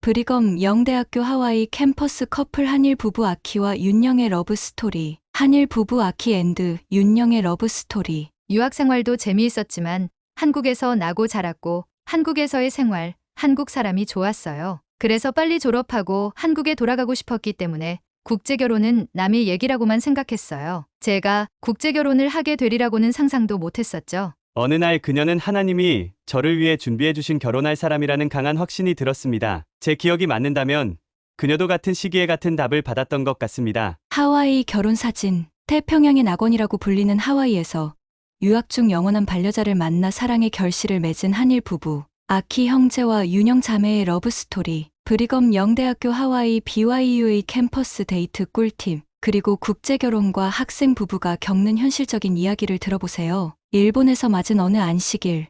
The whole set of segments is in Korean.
브리검 영대학교 하와이 캠퍼스 커플 한일 부부 아키와 윤영의 러브스토리. 한일 부부 아키 앤드 윤영의 러브스토리. 유학 생활도 재미있었지만 한국에서 나고 자랐고 한국에서의 생활, 한국 사람이 좋았어요. 그래서 빨리 졸업하고 한국에 돌아가고 싶었기 때문에 국제결혼은 남의 얘기라고만 생각했어요. 제가 국제결혼을 하게 되리라고는 상상도 못했었죠. 어느 날 그녀는 하나님이 저를 위해 준비해 주신 결혼할 사람이라는 강한 확신이 들었습니다. 제 기억이 맞는다면 그녀도 같은 시기에 같은 답을 받았던 것 같습니다. 하와이 결혼 사진. 태평양의 낙원이라고 불리는 하와이에서 유학 중 영원한 반려자를 만나 사랑의 결실을 맺은 한일 부부. 아키 형제와 윤영 자매의 러브스토리. 브리검 영대학교 하와이 BYU의 캠퍼스 데이트 꿀팁. 그리고 국제결혼과 학생 부부가 겪는 현실적인 이야기를 들어보세요. 일본에서 맞은 어느 안식일.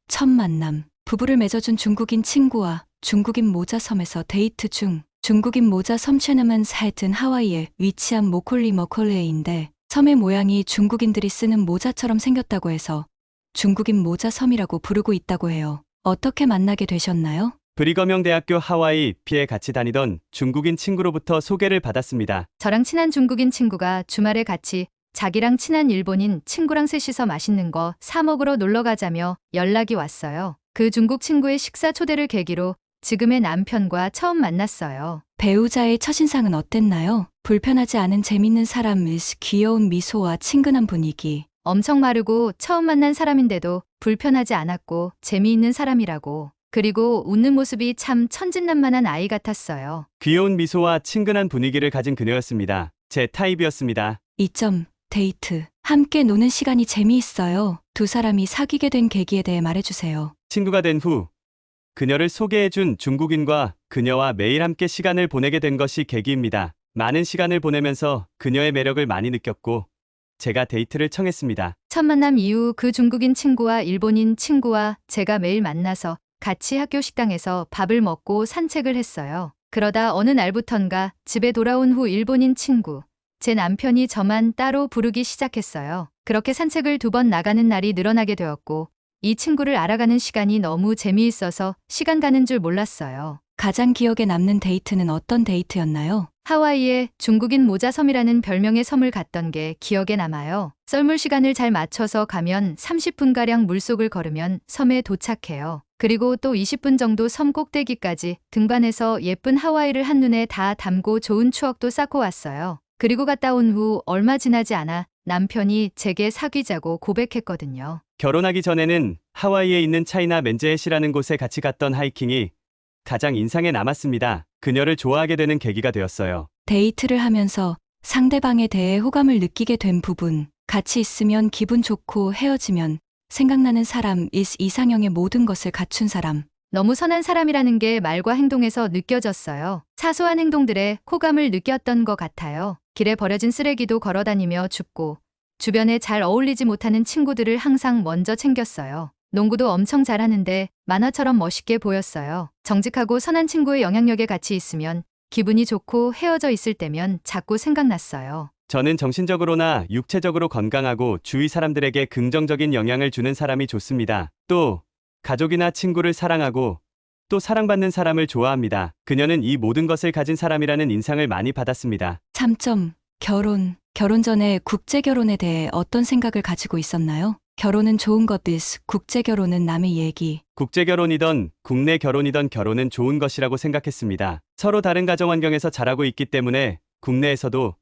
첫 만남. 부부를 맺어준 중국인 친구와 중국인 모자섬에서 데이트 중. 중국인 모자섬 최남은 살든 하와이에 위치한 머콜레인데 섬의 모양이 중국인들이 쓰는 모자처럼 생겼다고 해서 중국인 모자섬이라고 부르고 있다고 해요. 어떻게 만나게 되셨나요? 브리검영대학교 하와이 B에 같이 다니던 중국인 친구로부터 소개를 받았습니다. 저랑 친한 중국인 친구가 주말에 같이 자기랑 친한 일본인 친구랑 셋이서 맛있는 거 사 먹으러 놀러 가자며 연락이 왔어요. 그 중국 친구의 식사 초대를 계기로 지금의 남편과 처음 만났어요. 배우자의 첫인상은 어땠나요? 불편하지 않은 재밌는 사람, 귀여운 미소와 친근한 분위기. 엄청 마르고 처음 만난 사람인데도 불편하지 않았고 재미있는 사람이라고. 그리고 웃는 모습이 참 천진난만한 아이 같았어요. 귀여운 미소와 친근한 분위기를 가진 그녀였습니다. 제 타입이었습니다. 2점. 데이트. 함께 노는 시간이 재미있어요. 두 사람이 사귀게 된 계기에 대해 말해주세요. 친구가 된 후 그녀를 소개해준 중국인과 그녀와 매일 함께 시간을 보내게 된 것이 계기입니다. 많은 시간을 보내면서 그녀의 매력을 많이 느꼈고 제가 데이트를 청했습니다. 첫 만남 이후 그 중국인 친구와 일본인 친구와 제가 매일 만나서 같이 학교 식당에서 밥을 먹고 산책을 했어요. 그러다 어느 날부턴가 집에 돌아온 후 일본인 친구, 제 남편이 저만 따로 부르기 시작했어요. 그렇게 산책을 2번 나가는 날이 늘어나게 되었고 이 친구를 알아가는 시간이 너무 재미있어서 시간 가는 줄 몰랐어요. 가장 기억에 남는 데이트는 어떤 데이트였나요? 하와이에 중국인 모자섬이라는 별명의 섬을 갔던 게 기억에 남아요. 썰물 시간을 잘 맞춰서 가면 30분가량 물속을 걸으면 섬에 도착해요. 그리고 또 20분 정도 섬 꼭대기까지 등반해서 예쁜 하와이를 한눈에 다 담고 좋은 추억도 쌓고 왔어요. 그리고 갔다 온 후 얼마 지나지 않아 남편이 제게 사귀자고 고백했거든요. 결혼하기 전에는 하와이에 있는 차이나 맨제헤시라는 곳에 같이 갔던 하이킹이 가장 인상에 남았습니다. 그녀를 좋아하게 되는 계기가 되었어요. 데이트를 하면서 상대방에 대해 호감을 느끼게 된 부분. 같이 있으면 기분 좋고 헤어지면 생각나는 사람, 이상형의 모든 것을 갖춘 사람. 너무 선한 사람이라는 게 말과 행동에서 느껴졌어요. 사소한 행동들에 호감을 느꼈던 것 같아요. 길에 버려진 쓰레기도 걸어다니며 줍고 주변에 잘 어울리지 못하는 친구들을 항상 먼저 챙겼어요. 농구도 엄청 잘하는데 만화처럼 멋있게 보였어요. 정직하고 선한 친구의 영향력에 같이 있으면 기분이 좋고 헤어져 있을 때면 자꾸 생각났어요. 저는 정신적으로나 육체적으로 건강하고 주위 사람들에게 긍정적인 영향을 주는 사람이 좋습니다. 또 가족이나 친구를 사랑하고 또 사랑받는 사람을 좋아합니다. 그녀는 이 모든 것을 가진 사람이라는 인상을 많이 받았습니다. 3점. 결혼. 결혼 전에 국제결혼에 대해 어떤 생각을 가지고 있었나요? 결혼은 좋은 것, 국제결혼은 남의 얘기. 국제결혼이던 국내 결혼이던 결혼은 좋은 것이라고 생각했습니다. 서로 다른 가정 환경에서 자라고 있기 때문에 국내에서도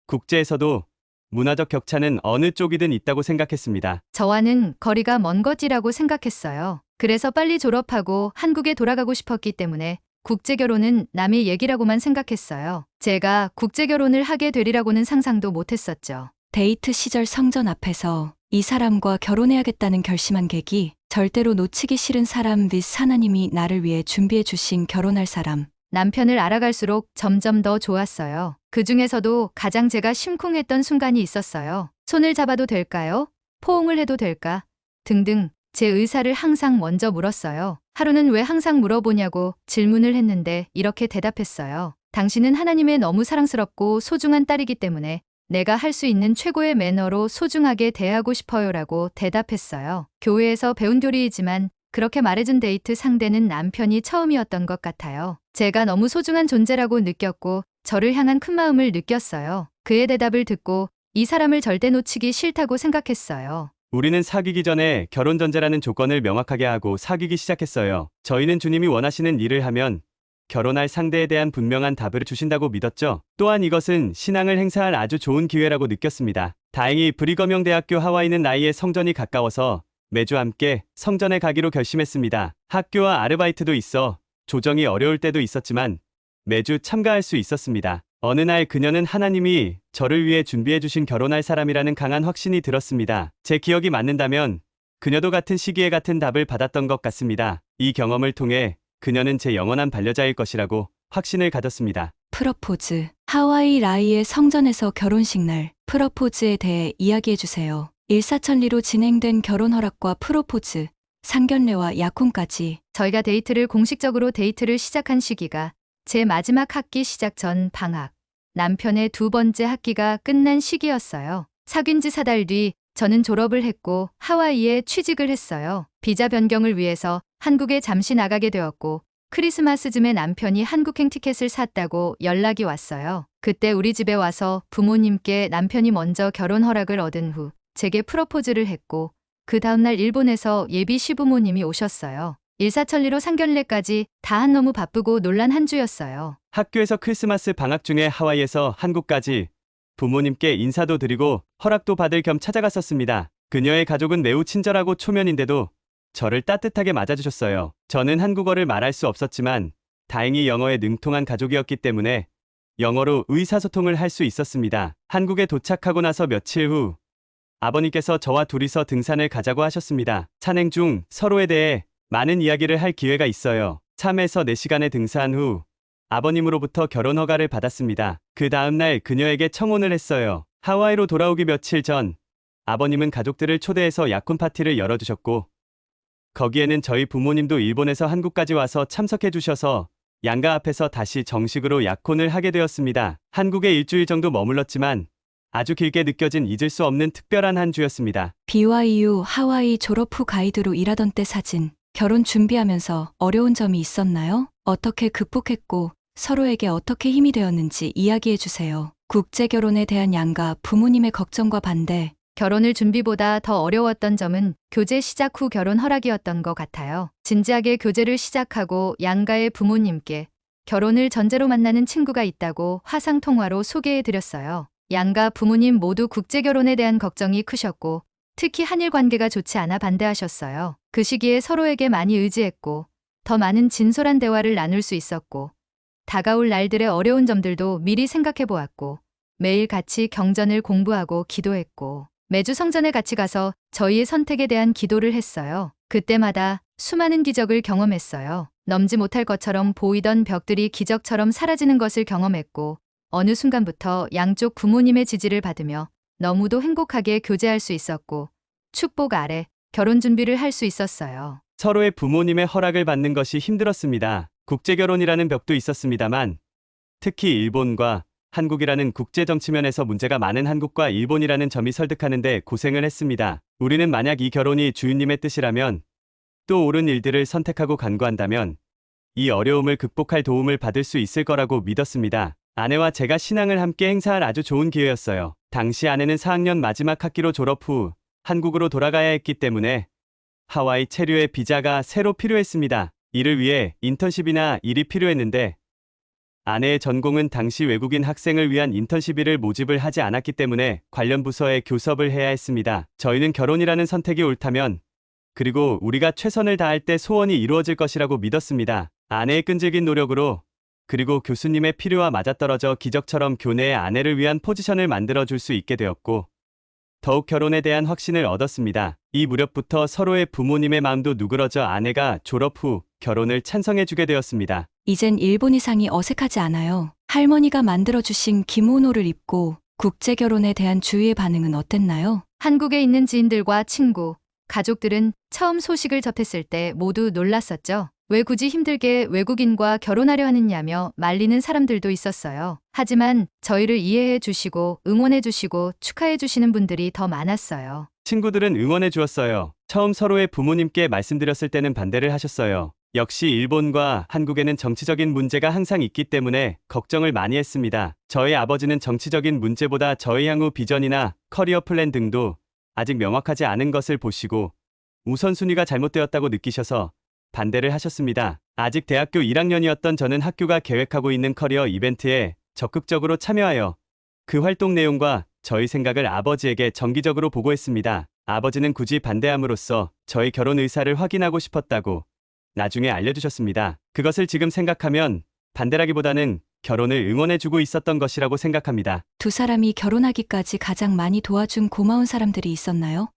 국제에서도 문화적 격차는 어느 쪽이든 있다고 생각했습니다. 저와는 거리가 먼 것이라고 생각했어요. 그래서 빨리 졸업하고 한국에 돌아가고 싶었기 때문에 국제결혼은 남의 얘기라고만 생각했어요. 제가 국제결혼을 하게 되리라고는 상상도 못했었죠. 데이트 시절 성전 앞에서 이 사람과 결혼해야겠다는 결심한 계기. 절대로 놓치기 싫은 사람, 하나님이 나를 위해 준비해 주신 결혼할 사람. 남편을 알아갈수록 점점 더 좋았어요. 그 중에서도 가장 제가 심쿵했던 순간이 있었어요. 손을 잡아도 될까요? 포옹을 해도 될까? 등등 제 의사를 항상 먼저 물었어요. 하루는 왜 항상 물어보냐고 질문을 했는데 이렇게 대답했어요. 당신은 하나님의 너무 사랑스럽고 소중한 딸이기 때문에 내가 할 수 있는 최고의 매너로 소중하게 대하고 싶어요라고 대답했어요. 교회에서 배운 교리이지만 그렇게 말해준 데이트 상대는 남편이 처음이었던 것 같아요. 제가 너무 소중한 존재라고 느꼈고 저를 향한 큰 마음을 느꼈어요. 그의 대답을 듣고 이 사람을 절대 놓치기 싫다고 생각했어요. 우리는 사귀기 전에 결혼 전제라는 조건을 명확하게 하고 사귀기 시작했어요. 저희는 주님이 원하시는 일을 하면 결혼할 상대에 대한 분명한 답을 주신다고 믿었죠. 또한 이것은 신앙을 행사할 아주 좋은 기회라고 느꼈습니다. 다행히 브리검영 대학교 하와이는 나이에 성전이 가까워서 매주 함께 성전에 가기로 결심했습니다. 학교와 아르바이트도 있어 조정이 어려울 때도 있었지만 매주 참가할 수 있었습니다. 어느 날 그녀는 하나님이 저를 위해 준비해 주신 결혼할 사람이라는 강한 확신이 들었습니다. 제 기억이 맞는다면 그녀도 같은 시기에 같은 답을 받았던 것 같습니다. 이 경험을 통해 그녀는 제 영원한 반려자일 것이라고 확신을 가졌습니다. 프러포즈. 하와이 라이의 성전에서 결혼식 날 프러포즈에 대해 이야기해 주세요. 일사천리로 진행된 결혼 허락과 프로포즈, 상견례와 약혼까지. 저희가 공식적으로 데이트를 시작한 시기가 제 마지막 학기 시작 전 방학, 남편의 두 번째 학기가 끝난 시기였어요. 사귄 지 4달 뒤 저는 졸업을 했고 하와이에 취직을 했어요. 비자 변경을 위해서 한국에 잠시 나가게 되었고 크리스마스쯤에 남편이 한국행 티켓을 샀다고 연락이 왔어요. 그때 우리 집에 와서 부모님께 남편이 먼저 결혼 허락을 얻은 후 제게 프로포즈를 했고 그 다음날 일본에서 예비 시부모님이 오셨어요. 일사천리로 상견례까지 다 한 너무 바쁘고 놀란 한 주였어요. 학교에서 크리스마스 방학 중에 하와이에서 한국까지 부모님께 인사도 드리고 허락도 받을 겸 찾아갔었습니다. 그녀의 가족은 매우 친절하고 초면인데도 저를 따뜻하게 맞아주셨어요. 저는 한국어를 말할 수 없었지만 다행히 영어에 능통한 가족이었기 때문에 영어로 의사소통을 할 수 있었습니다. 한국에 도착하고 나서 며칠 후 아버님께서 저와 둘이서 등산을 가자고 하셨습니다. 산행 중 서로에 대해 많은 이야기를 할 기회가 있어요. 3에서 4시간의 등산 후 아버님으로부터 결혼 허가를 받았습니다. 그 다음날 그녀에게 청혼을 했어요. 하와이로 돌아오기 며칠 전 아버님은 가족들을 초대해서 약혼 파티를 열어주셨고 거기에는 저희 부모님도 일본에서 한국까지 와서 참석해 주셔서 양가 앞에서 다시 정식으로 약혼을 하게 되었습니다. 한국에 일주일 정도 머물렀지만 아주 길게 느껴진 잊을 수 없는 특별한 한 주였습니다. BYU 하와이 졸업 후 가이드로 일하던 때 사진. 결혼 준비하면서 어려운 점이 있었나요? 어떻게 극복했고 서로에게 어떻게 힘이 되었는지 이야기해 주세요. 국제 결혼에 대한 양가 부모님의 걱정과 반대. 결혼을 준비보다 더 어려웠던 점은 교제 시작 후 결혼 허락이었던 것 같아요. 진지하게 교제를 시작하고 양가의 부모님께 결혼을 전제로 만나는 친구가 있다고 화상통화로 소개해 드렸어요. 양가 부모님 모두 국제 결혼에 대한 걱정이 크셨고 특히 한일 관계가 좋지 않아 반대하셨어요. 그 시기에 서로에게 많이 의지했고 더 많은 진솔한 대화를 나눌 수 있었고 다가올 날들의 어려운 점들도 미리 생각해 보았고 매일 같이 경전을 공부하고 기도했고 매주 성전에 같이 가서 저희의 선택에 대한 기도를 했어요. 그때마다 수많은 기적을 경험했어요. 넘지 못할 것처럼 보이던 벽들이 기적처럼 사라지는 것을 경험했고 어느 순간부터 양쪽 부모님의 지지를 받으며 너무도 행복하게 교제할 수 있었고 축복 아래 결혼 준비를 할 수 있었어요. 서로의 부모님의 허락을 받는 것이 힘들었습니다. 국제결혼이라는 벽도 있었습니다만 특히 일본과 한국이라는 국제 정치면에서 문제가 많은 한국과 일본이라는 점이 설득하는데 고생을 했습니다. 우리는 만약 이 결혼이 주인님의 뜻이라면 또 옳은 일들을 선택하고 간구한다면 이 어려움을 극복할 도움을 받을 수 있을 거라고 믿었습니다. 아내와 제가 신앙을 함께 행사할 아주 좋은 기회였어요. 당시 아내는 4학년 마지막 학기로 졸업 후 한국으로 돌아가야 했기 때문에 하와이 체류의 비자가 새로 필요했습니다. 이를 위해 인턴십이나 일이 필요했는데 아내의 전공은 당시 외국인 학생을 위한 인턴십일을 모집을 하지 않았기 때문에 관련 부서에 교섭을 해야 했습니다. 저희는 결혼이라는 선택이 옳다면 그리고 우리가 최선을 다할 때 소원이 이루어질 것이라고 믿었습니다. 아내의 끈질긴 노력으로 그리고 교수님의 필요와 맞아떨어져 기적처럼 교내에 아내를 위한 포지션을 만들어줄 수 있게 되었고 더욱 결혼에 대한 확신을 얻었습니다. 이 무렵부터 서로의 부모님의 마음도 누그러져 아내가 졸업 후 결혼을 찬성해주게 되었습니다. 이젠 일본 이상이 어색하지 않아요. 할머니가 만들어주신 기모노를 입고 국제 결혼에 대한 주위의 반응은 어땠나요? 한국에 있는 지인들과 친구, 가족들은 처음 소식을 접했을 때 모두 놀랐었죠. 왜 굳이 힘들게 외국인과 결혼하려 하느냐며 말리는 사람들도 있었어요. 하지만 저희를 이해해 주시고 응원해 주시고 축하해 주시는 분들이 더 많았어요. 친구들은 응원해 주었어요. 처음 서로의 부모님께 말씀드렸을 때는 반대를 하셨어요. 역시 일본과 한국에는 정치적인 문제가 항상 있기 때문에 걱정을 많이 했습니다. 저희 아버지는 정치적인 문제보다 저희 향후 비전이나 커리어 플랜 등도 아직 명확하지 않은 것을 보시고 우선순위가 잘못되었다고 느끼셔서 반대를 하셨습니다. 아직 대학교 1학년이었던 저는 학교가 계획하고 있는 커리어 이벤트에 적극적으로 참여하여 그 활동 내용과 저희 생각을 아버지에게 정기적으로 보고했습니다. 아버지는 굳이 반대함으로써 저희 결혼 의사를 확인하고 싶었다고 나중에 알려주셨습니다. 그것을 지금 생각하면 반대라기보다는 결혼을 응원해주고 있었던 것이라고 생각합니다. 두 사람이 결혼하기까지 가장 많이 도와준 고마운 사람들이 있었나요?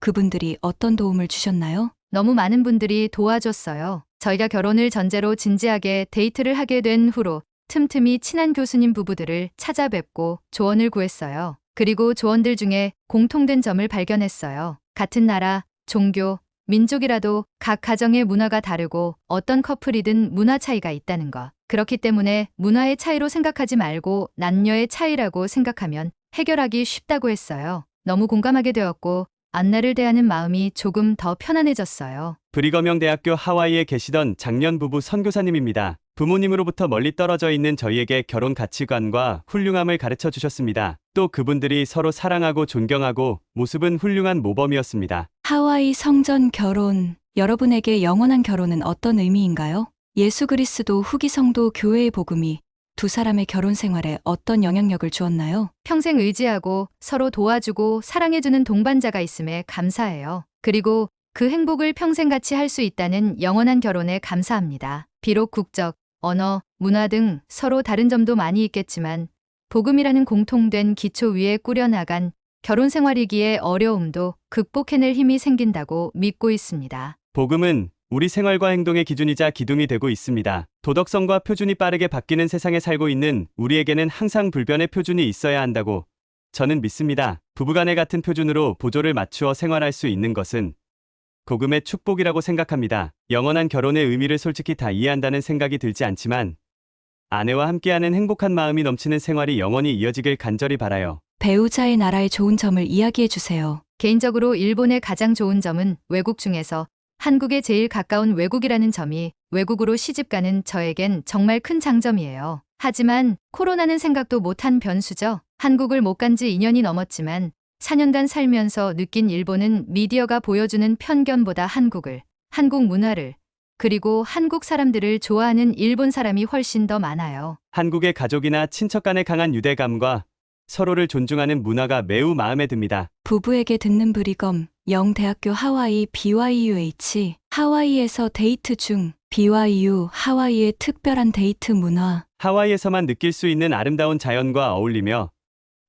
그분들이 어떤 도움을 주셨나요? 너무 많은 분들이 도와줬어요. 저희가 결혼을 전제로 진지하게 데이트를 하게 된 후로 틈틈이 친한 교수님 부부들을 찾아뵙고 조언을 구했어요. 그리고 조언들 중에 공통된 점을 발견했어요. 같은 나라, 종교, 민족이라도 각 가정의 문화가 다르고 어떤 커플이든 문화 차이가 있다는 것. 그렇기 때문에 문화의 차이로 생각하지 말고 남녀의 차이라고 생각하면 해결하기 쉽다고 했어요. 너무 공감하게 되었고 안나를 대하는 마음이 조금 더 편안해졌어요. 브리거명 대학교 하와이에 계시던 장년 부부 선교사님입니다. 부모님으로부터 멀리 떨어져 있는 저희에게 결혼 가치관과 훌륭함을 가르쳐 주셨습니다. 또 그분들이 서로 사랑하고 존경하고 모습은 훌륭한 모범이었습니다. 하와이 성전 결혼, 여러분에게 영원한 결혼은 어떤 의미인가요? 예수 그리스도 후기 성도 교회의 복음이 두 사람의 결혼 생활에 어떤 영향력을 주었나요? 평생 의지하고 서로 도와주고 사랑해주는 동반자가 있음에 감사해요. 그리고 그 행복을 평생 같이 할 수 있다는 영원한 결혼에 감사합니다. 비록 국적, 언어, 문화 등 서로 다른 점도 많이 있겠지만 복음이라는 공통된 기초 위에 꾸려나간 결혼 생활이기에 어려움도 극복해낼 힘이 생긴다고 믿고 있습니다. 복음은 우리 생활과 행동의 기준이자 기둥이 되고 있습니다. 도덕성과 표준이 빠르게 바뀌는 세상에 살고 있는 우리에게는 항상 불변의 표준이 있어야 한다고 저는 믿습니다. 부부간의 같은 표준으로 보조를 맞추어 생활할 수 있는 것은 복음의 축복이라고 생각합니다. 영원한 결혼의 의미를 솔직히 다 이해한다는 생각이 들지 않지만 아내와 함께하는 행복한 마음이 넘치는 생활이 영원히 이어지길 간절히 바라요. 배우자의 나라의 좋은 점을 이야기해 주세요. 개인적으로 일본의 가장 좋은 점은 외국 중에서 한국에 제일 가까운 외국이라는 점이 외국으로 시집가는 저에겐 정말 큰 장점이에요. 하지만 코로나는 생각도 못한 변수죠. 한국을 못 간 지 2년이 넘었지만 4년간 살면서 느낀 일본은 미디어가 보여주는 편견보다 한국을, 한국 문화를, 그리고 한국 사람들을 좋아하는 일본 사람이 훨씬 더 많아요. 한국의 가족이나 친척 간의 강한 유대감과 서로를 존중하는 문화가 매우 마음에 듭니다. 부부에게 듣는 브리검, 영대학교 하와이 BYUH, 하와이에서 데이트 중, BYU 하와이의 특별한 데이트 문화. 하와이에서만 느낄 수 있는 아름다운 자연과 어울리며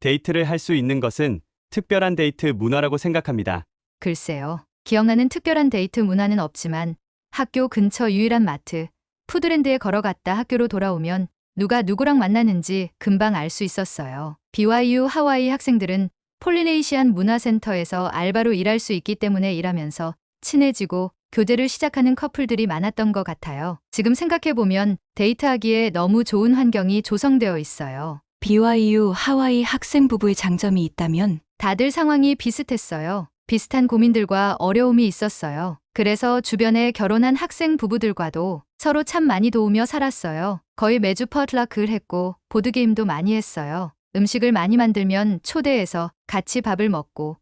데이트를 할 수 있는 것은 특별한 데이트 문화라고 생각합니다. 글쎄요. 기억나는 특별한 데이트 문화는 없지만 학교 근처 유일한 마트, 푸드랜드에 걸어갔다 학교로 돌아오면 누가 누구랑 만나는지 금방 알 수 있었어요. BYU 하와이 학생들은 폴리네이시안 문화센터에서 알바로 일할 수 있기 때문에 일하면서 친해지고 교제를 시작하는 커플들이 많았던 것 같아요. 지금 생각해보면 데이트하기에 너무 좋은 환경이 조성되어 있어요. BYU 하와이 학생 부부의 장점이 있다면 다들 상황이 비슷했어요. 비슷한 고민들과 어려움이 있었어요. 그래서 주변에 결혼한 학생 부부들과도 서로 참 많이 도우며 살았어요. 거의 매주 퍼틀럭을 했고 보드게임도 많이 했어요. 음식을 많이 만들면 초대해서 같이 밥을 먹고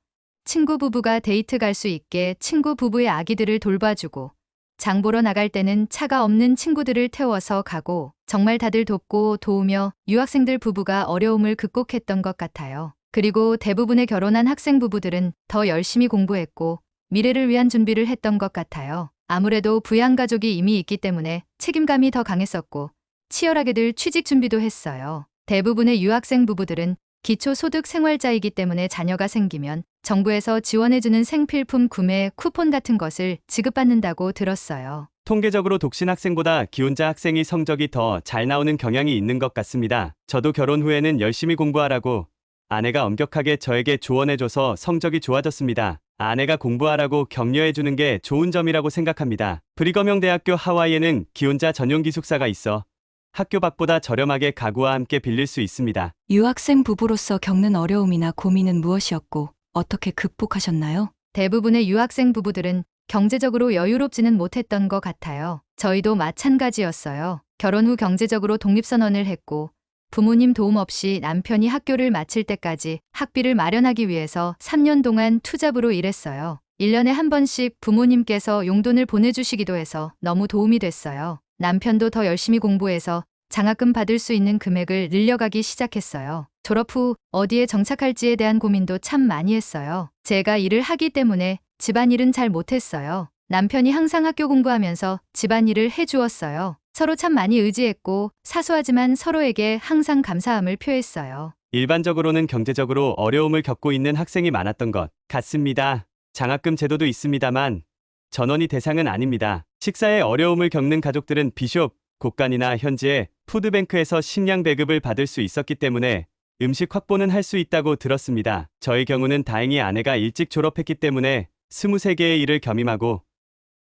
친구 부부가 데이트 갈 수 있게 친구 부부의 아기들을 돌봐주고 장 보러 나갈 때는 차가 없는 친구들을 태워서 가고 정말 다들 돕고 도우며 유학생들 부부가 어려움을 극복했던 것 같아요. 그리고 대부분의 결혼한 학생 부부들은 더 열심히 공부했고 미래를 위한 준비를 했던 것 같아요. 아무래도 부양가족이 이미 있기 때문에 책임감이 더 강했었고 치열하게들 취직 준비도 했어요. 대부분의 유학생 부부들은 기초소득 생활자이기 때문에 자녀가 생기면 정부에서 지원해주는 생필품 구매 쿠폰 같은 것을 지급받는다고 들었어요. 통계적으로 독신 학생보다 기혼자 학생이 성적이 더 잘 나오는 경향이 있는 것 같습니다. 저도 결혼 후에는 열심히 공부하라고 아내가 엄격하게 저에게 조언해줘서 성적이 좋아졌습니다. 아내가 공부하라고 격려해주는 게 좋은 점이라고 생각합니다. 브리검형 대학교 하와이에는 기혼자 전용 기숙사가 있어 학교 밖보다 저렴하게 가구와 함께 빌릴 수 있습니다. 유학생 부부로서 겪는 어려움이나 고민은 무엇이었고 어떻게 극복하셨나요? 대부분의 유학생 부부들은 경제적으로 여유롭지는 못했던 것 같아요. 저희도 마찬가지였어요. 결혼 후 경제적으로 독립선언을 했고 부모님 도움 없이 남편이 학교를 마칠 때까지 학비를 마련하기 위해서 3년 동안 투잡으로 일했어요. 1년에 한 번씩 부모님께서 용돈을 보내주시기도 해서 너무 도움이 됐어요. 남편도 더 열심히 공부해서 장학금 받을 수 있는 금액을 늘려가기 시작했어요. 졸업 후 어디에 정착할지에 대한 고민도 참 많이 했어요. 제가 일을 하기 때문에 집안일은 잘 못했어요. 남편이 항상 학교 공부하면서 집안일을 해주었어요. 서로 참 많이 의지했고 사소하지만 서로에게 항상 감사함을 표했어요. 일반적으로는 경제적으로 어려움을 겪고 있는 학생이 많았던 것 같습니다. 장학금 제도도 있습니다만 전원이 대상은 아닙니다. 식사에 어려움을 겪는 가족들은 비숍, 곳간이나 현지의 푸드뱅크에서 식량 배급을 받을 수 있었기 때문에 음식 확보는 할 수 있다고 들었습니다. 저의 경우는 다행히 아내가 일찍 졸업했기 때문에 23개의 일을 겸임하고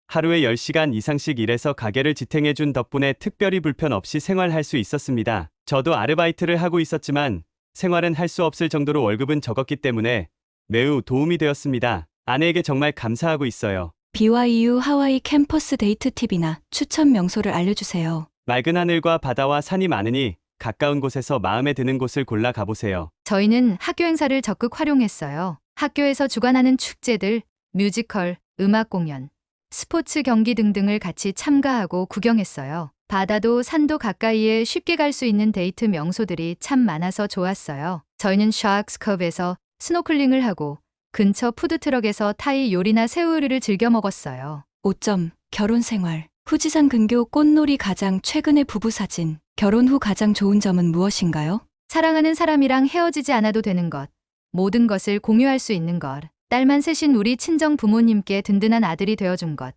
하루에 10시간 이상씩 일해서 가게를 지탱해준 덕분에 특별히 불편 없이 생활할 수 있었습니다. 저도 아르바이트를 하고 있었지만 생활은 할 수 없을 정도로 월급은 적었기 때문에 매우 도움이 되었습니다. 아내에게 정말 감사하고 있어요. BYU 하와이 캠퍼스 데이트 팁이나 추천 명소를 알려주세요. 맑은 하늘과 바다와 산이 많으니 가까운 곳에서 마음에 드는 곳을 골라 가보세요. 저희는 학교 행사를 적극 활용했어요. 학교에서 주관하는 축제들, 뮤지컬, 음악 공연, 스포츠 경기 등등을 같이 참가하고 구경했어요. 바다도 산도 가까이에 쉽게 갈 수 있는 데이트 명소들이 참 많아서 좋았어요. 저희는 샤크스 커브에서 스노클링을 하고 근처 푸드트럭에서 타이 요리나 새우요리를 즐겨 먹었어요. 5점. 결혼 생활. 후지산 근교 꽃놀이 가장 최근의 부부 사진. 결혼 후 가장 좋은 점은 무엇인가요? 사랑하는 사람이랑 헤어지지 않아도 되는 것, 모든 것을 공유할 수 있는 것, 딸만 셋인 우리 친정 부모님께 든든한 아들이 되어준 것,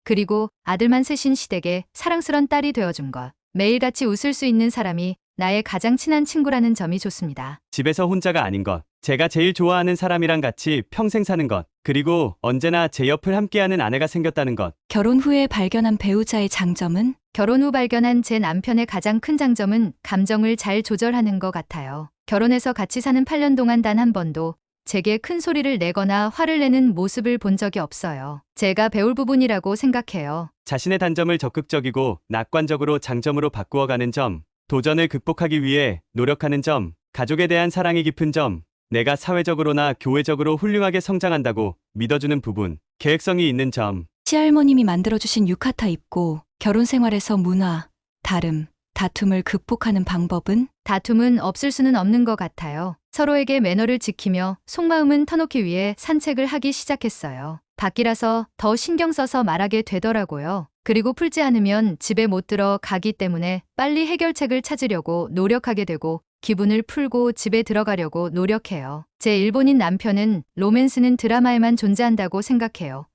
그리고 아들만 셋인 시댁에 사랑스런 딸이 되어준 것, 매일 같이 웃을 수 있는 사람이 나의 가장 친한 친구라는 점이 좋습니다. 집에서 혼자가 아닌 것, 제가 제일 좋아하는 사람이랑 같이 평생 사는 것, 그리고 언제나 제 옆을 함께하는 아내가 생겼다는 것. 결혼 후에 발견한 배우자의 장점은? 결혼 후 발견한 제 남편의 가장 큰 장점은 감정을 잘 조절하는 것 같아요. 결혼해서 같이 사는 8년 동안 단 한 번도 제게 큰 소리를 내거나 화를 내는 모습을 본 적이 없어요. 제가 배울 부분이라고 생각해요. 자신의 단점을 적극적이고 낙관적으로 장점으로 바꾸어가는 점, 도전을 극복하기 위해 노력하는 점, 가족에 대한 사랑이 깊은 점, 내가 사회적으로나 교회적으로 훌륭하게 성장한다고 믿어주는 부분, 계획성이 있는 점. 시할머님이 만들어주신 유카타 입고 결혼 생활에서 문화, 다름, 다툼을 극복하는 방법은? 다툼은 없을 수는 없는 것 같아요. 서로에게 매너를 지키며 속마음은 터놓기 위해 산책을 하기 시작했어요. 밖이라서 더 신경 써서 말하게 되더라고요. 그리고 풀지 않으면 집에 못 들어가기 때문에 빨리 해결책을 찾으려고 노력하게 되고 기분을 풀고 집에 들어가려고 노력해요. 제 일본인 남편은 로맨스는 드라마에만 존재한다고 생각해요.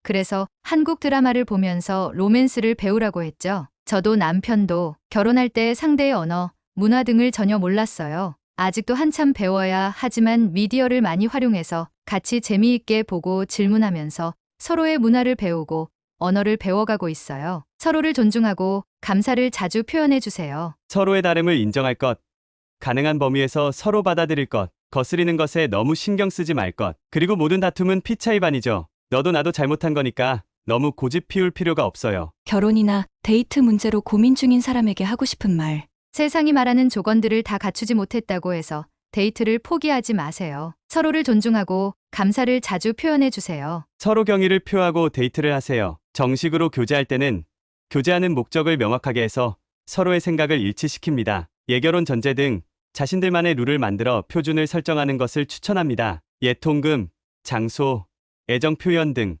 그래서 한국 드라마를 보면서 로맨스를 배우라고 했죠. 저도 남편도 결혼할 때 상대의 언어, 문화 등을 전혀 몰랐어요. 아직도 한참 배워야 하지만 미디어를 많이 활용해서 같이 재미있게 보고 질문하면서 서로의 문화를 배우고 언어를 배워가고 있어요. 서로를 존중하고 감사를 자주 표현해 주세요. 서로의 다름을 인정할 것, 가능한 범위에서 서로 받아들일 것, 거스리는 것에 너무 신경 쓰지 말 것, 그리고 모든 다툼은 피 차이 반이죠. 너도 나도 잘못한 거니까 너무 고집 피울 필요가 없어요. 결혼이나 데이트 문제로 고민 중인 사람에게 하고 싶은 말. 세상이 말하는 조건들을 다 갖추지 못했다고 해서 데이트를 포기하지 마세요. 서로를 존중하고 감사를 자주 표현해 주세요. 서로 경의를 표하고 데이트를 하세요. 정식으로 교제할 때는 교제하는 목적을 명확하게 해서 서로의 생각을 일치시킵니다. 예결혼 전제 등 자신들만의 룰을 만들어 표준을 설정하는 것을 추천합니다. 예통금, 장소, 애정 표현 등